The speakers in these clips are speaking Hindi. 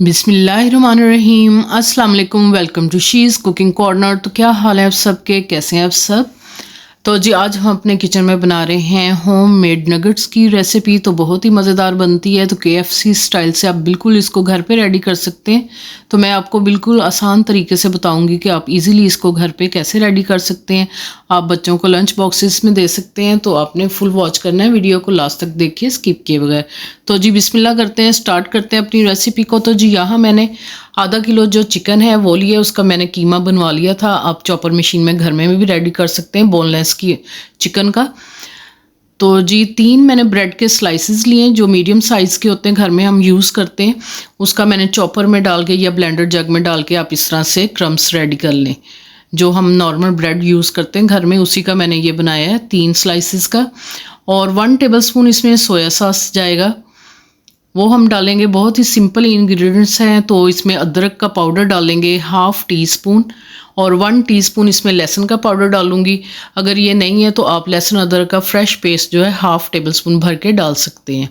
बिस्मिल्लाहिर्रहमानिर्रहीम। अस्सलाम वालेकुम। Welcome to She's cooking corner. तो क्या हाल है आप सबके, कैसे हैं आप सब। तो जी आज हम अपने किचन में बना रहे हैं होम मेड नगेट्स की रेसिपी। तो बहुत ही मज़ेदार बनती है। तो KFC स्टाइल से आप बिल्कुल इसको घर पे रेडी कर सकते हैं। तो मैं आपको बिल्कुल आसान तरीके से बताऊंगी कि आप इजीली इसको घर पे कैसे रेडी कर सकते हैं। आप बच्चों को लंच बॉक्सेस में दे सकते हैं। तो आपने फुल वॉच करना है, वीडियो को लास्ट तक देखिए स्किप किए बगैर। तो जी बिस्मिल्लाह करते हैं, स्टार्ट करते हैं अपनी रेसिपी को। तो जी यहाँ मैंने आधा किलो जो चिकन है वो लिया, उसका मैंने कीमा बनवा लिया था। आप चॉपर मशीन में घर में भी रेडी कर सकते हैं बोनलेस की चिकन का। तो जी 3 मैंने ब्रेड के स्लाइसेस लिए जो मीडियम साइज़ के होते हैं, घर में हम यूज़ करते हैं। उसका मैंने चॉपर में डाल के या ब्लेंडर जग में डाल के आप इस तरह से क्रम्स रेडी कर लें। जो हम नॉर्मल ब्रेड यूज़ करते हैं घर में, उसी का मैंने ये बनाया है 3 स्लाइसेस का। और 1 टेबलस्पून इसमें सोया सॉस जाएगा, वो हम डालेंगे। बहुत ही सिंपल इंग्रेडिएंट्स हैं। तो इसमें अदरक का पाउडर डालेंगे 1/2 टीस्पून, और 1 टीस्पून इसमें लहसुन का पाउडर डालूंगी। अगर ये नहीं है तो आप लहसुन अदरक का फ्रेश पेस्ट जो है 1/2 टेबलस्पून भर के डाल सकते हैं।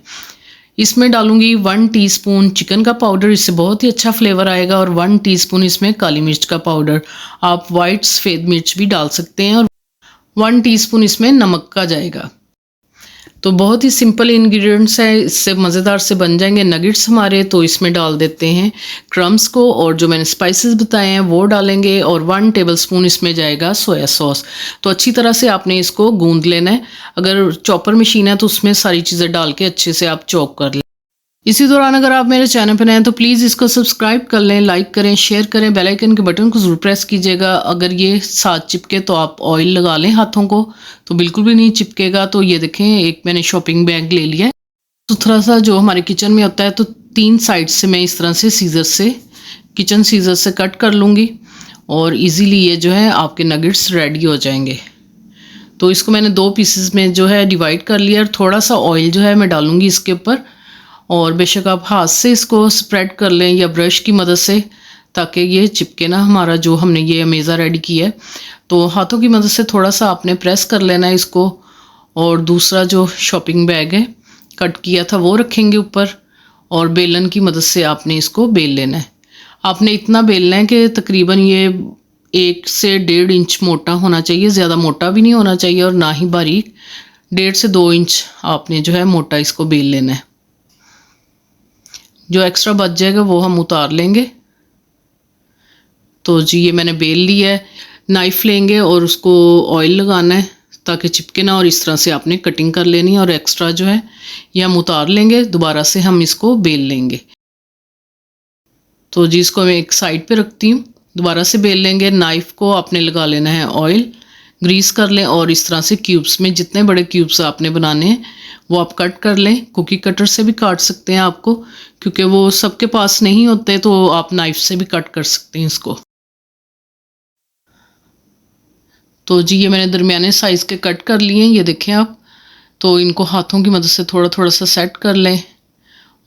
इसमें डालूंगी 1 टीस्पून चिकन का पाउडर, इससे बहुत ही अच्छा फ्लेवर आएगा। और 1 टीस्पून इसमें काली मिर्च का पाउडर, आप वाइट सफ़ेद मिर्च भी डाल सकते हैं। और 1 टीस्पून इसमें नमक का जाएगा। तो बहुत ही सिंपल इंग्रेडिएंट्स है, इससे मज़ेदार से बन जाएंगे नगेट्स हमारे। तो इसमें डाल देते हैं क्रम्स को, और जो मैंने स्पाइसेस बताए हैं वो डालेंगे। और 1 टेबलस्पून इसमें जाएगा सोया सॉस। तो अच्छी तरह से आपने इसको गूंद लेना है। अगर चॉपर मशीन है तो उसमें सारी चीज़ें डाल के अच्छे से आप चॉप कर लें। इसी दौरान अगर आप मेरे चैनल पर नए हैं तो प्लीज़ इसको सब्सक्राइब कर लें, लाइक करें, शेयर करें, बेल आइकन के बटन को ज़रूर प्रेस कीजिएगा। अगर ये साथ चिपके तो आप ऑयल लगा लें हाथों को, तो बिल्कुल भी नहीं चिपकेगा। तो ये देखें, एक मैंने शॉपिंग बैग ले लिया है सुथरा सा जो हमारे किचन में होता है। तो 3 साइड से मैं इस तरह से सीजर से, किचन सीजर से कट कर लूँगी, और ईज़िली ये जो है आपके नगेट्स रेडी हो जाएंगे। तो इसको मैंने 2 पीसेस में जो है डिवाइड कर लिया। और थोड़ा सा ऑयल जो है मैं डालूँगी इसके ऊपर, और बेशक आप हाथ से इसको स्प्रेड कर लें या ब्रश की मदद से, ताकि ये चिपके ना हमारा जो हमने ये अमेज़ा रेडी किया है। तो हाथों की मदद से थोड़ा सा आपने प्रेस कर लेना है इसको। और दूसरा जो शॉपिंग बैग है कट किया था वो रखेंगे ऊपर, और बेलन की मदद से आपने इसको बेल लेना है। आपने इतना बेलना है कि तकरीबन ये 1 से 1.5 इंच मोटा होना चाहिए, ज़्यादा मोटा भी नहीं होना चाहिए और ना ही बारीक। 1.5 से 2 इंच आपने जो है मोटा इसको बेल लेना है। जो एक्स्ट्रा बच जाएगा वो हम उतार लेंगे। तो जी ये मैंने बेल लिया है। नाइफ़ लेंगे और उसको ऑयल लगाना है ताकि चिपके ना, और इस तरह से आपने कटिंग कर लेनी है। और एक्स्ट्रा जो है ये हम उतार लेंगे, दोबारा से हम इसको बेल लेंगे। तो जी इसको मैं एक साइड पे रखती हूँ, दोबारा से बेल लेंगे। नाइफ़ को आपने लगा लेना है ऑयल, ग्रीस कर लें, और इस तरह से क्यूब्स में, जितने बड़े क्यूब्स आपने बनाने हैं वो आप कट कर लें। कुकी कटर से भी काट सकते हैं आपको, क्योंकि वो सबके पास नहीं होते, तो आप नाइफ से भी कट कर सकते हैं इसको। तो जी ये मैंने दरमियाने साइज़ के कट कर लिए हैं, ये देखें आप। तो इनको हाथों की मदद से थोड़ा थोड़ा सा सेट कर लें,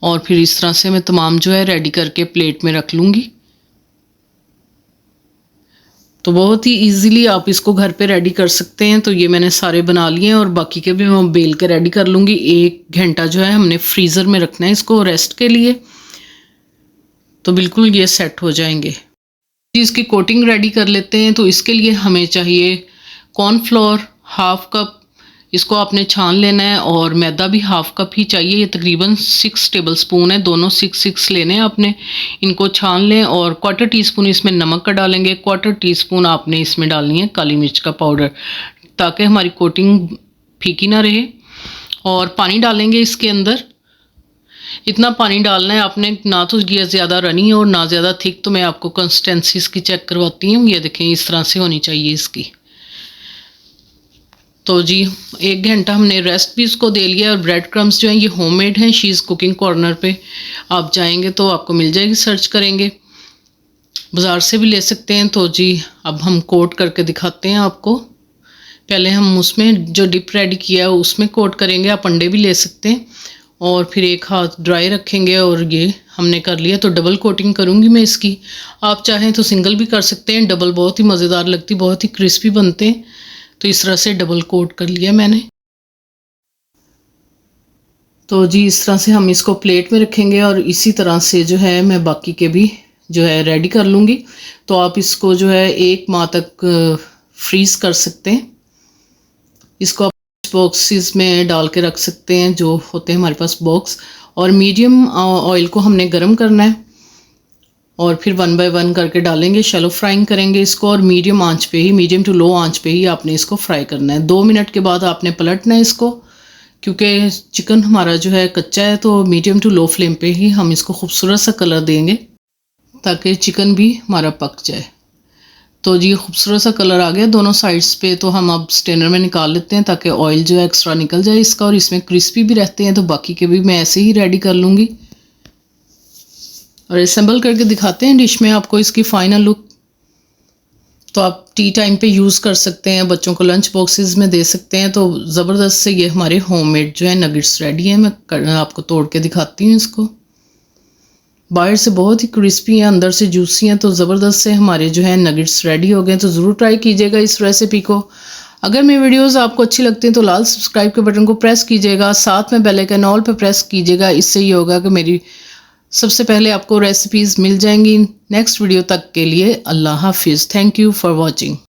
और फिर इस तरह से मैं तमाम जो है रेडी करके प्लेट में रख लूँगी। तो बहुत ही इजीली आप इसको घर पे रेडी कर सकते हैं। तो ये मैंने सारे बना लिए हैं, और बाकी के भी मैं बेल के रेडी कर लूँगी। 1 घंटा जो है हमने फ्रीज़र में रखना है इसको रेस्ट के लिए, तो बिल्कुल ये सेट हो जाएंगे। इसकी कोटिंग रेडी कर लेते हैं। तो इसके लिए हमें चाहिए कॉर्नफ्लोर 1/2 कप, इसको आपने छान लेना है। और मैदा भी 1/2 कप ही चाहिए, ये तकरीबन 6 टेबलस्पून है, दोनों 6 लेने हैं आपने। इनको छान लें। और 1/4 टीस्पून इसमें नमक का डालेंगे, 1/4 टीस्पून आपने इसमें डालनी है काली मिर्च का पाउडर, ताकि हमारी कोटिंग फीकी ना रहे। और पानी डालेंगे इसके अंदर, इतना पानी डालना है आपने, ना तो ये ज़्यादा रनी और ना ज़्यादा थिक। तो मैं आपको कंसिस्टेंसी इसकी चेक करवाती हूँ। ये देखें इस तरह से होनी चाहिए इसकी। तो जी 1 घंटा हमने रेस्ट भी इसको दे लिया। और ब्रेड क्रम्स जो हैं ये होममेड हैं। शीज़ कुकिंग कॉर्नर पे आप जाएंगे तो आपको मिल जाएगी, सर्च करेंगे, बाज़ार से भी ले सकते हैं। तो जी अब हम कोट करके दिखाते हैं आपको। पहले हम उसमें जो डिप रेडी किया है उसमें कोट करेंगे, आप अंडे भी ले सकते हैं। और फिर एक हाथ ड्राई रखेंगे, और ये हमने कर लिया। तो डबल कोटिंग करूँगी मैं इसकी, आप चाहें तो सिंगल भी कर सकते हैं। डबल बहुत ही मज़ेदार लगती, बहुत ही क्रिस्पी बनते हैं। तो इस तरह से डबल कोट कर लिया मैंने। तो जी इस तरह से हम इसको प्लेट में रखेंगे और इसी तरह से जो है मैं बाकी के भी जो है रेडी कर लूँगी। तो आप इसको जो है 1 माह तक फ्रीज़ कर सकते हैं। इसको आप बॉक्सेस में डाल के रख सकते हैं जो होते हैं हमारे पास बॉक्स। और मीडियम ऑयल को हमने गर्म करना है और फिर 1 बाय 1 करके डालेंगे, शैलो फ्राइंग करेंगे इसको और मीडियम आंच पे ही, मीडियम टू लो आंच पे ही आपने इसको फ्राई करना है। 2 मिनट के बाद आपने पलटना है इसको, क्योंकि चिकन हमारा जो है कच्चा है, तो मीडियम टू लो फ्लेम पे ही हम इसको खूबसूरत सा कलर देंगे ताकि चिकन भी हमारा पक जाए। तो जी खूबसूरत सा कलर आ गया दोनों साइड्स पे। तो हम अब स्टेनर में निकाल लेते हैं ताकि ऑयल जो है एक्स्ट्रा निकल जाए इसका, और इसमें क्रिस्पी भी रहते हैं। तो बाकी के भी मैं ऐसे ही रेडी कर लूँगी और असेंबल करके दिखाते हैं डिश में आपको इसकी फाइनल लुक। तो आप टी टाइम पे यूज़ कर सकते हैं, बच्चों को लंच बॉक्सेस में दे सकते हैं। तो ज़बरदस्त से ये हमारे होममेड जो है नगेट्स रेडी हैं। मैं आपको तोड़ के दिखाती हूँ इसको। बाहर से बहुत ही क्रिस्पी हैं, अंदर से जूसी हैं। तो ज़बरदस्त से हमारे जो है नगेट्स रेडी हो गए। तो ज़रूर ट्राई कीजिएगा इस रेसिपी को। अगर मेरी वीडियोस आपको अच्छी लगती हैं तो लाल सब्सक्राइब के बटन को प्रेस कीजिएगा, साथ में बेल आइकन ऑल पे प्रेस कीजिएगा। इससे ये होगा कि मेरी सबसे पहले आपको रेसिपीज़ मिल जाएंगी। नेक्स्ट वीडियो तक के लिए अल्लाह हाफिज़। Thank you for watching.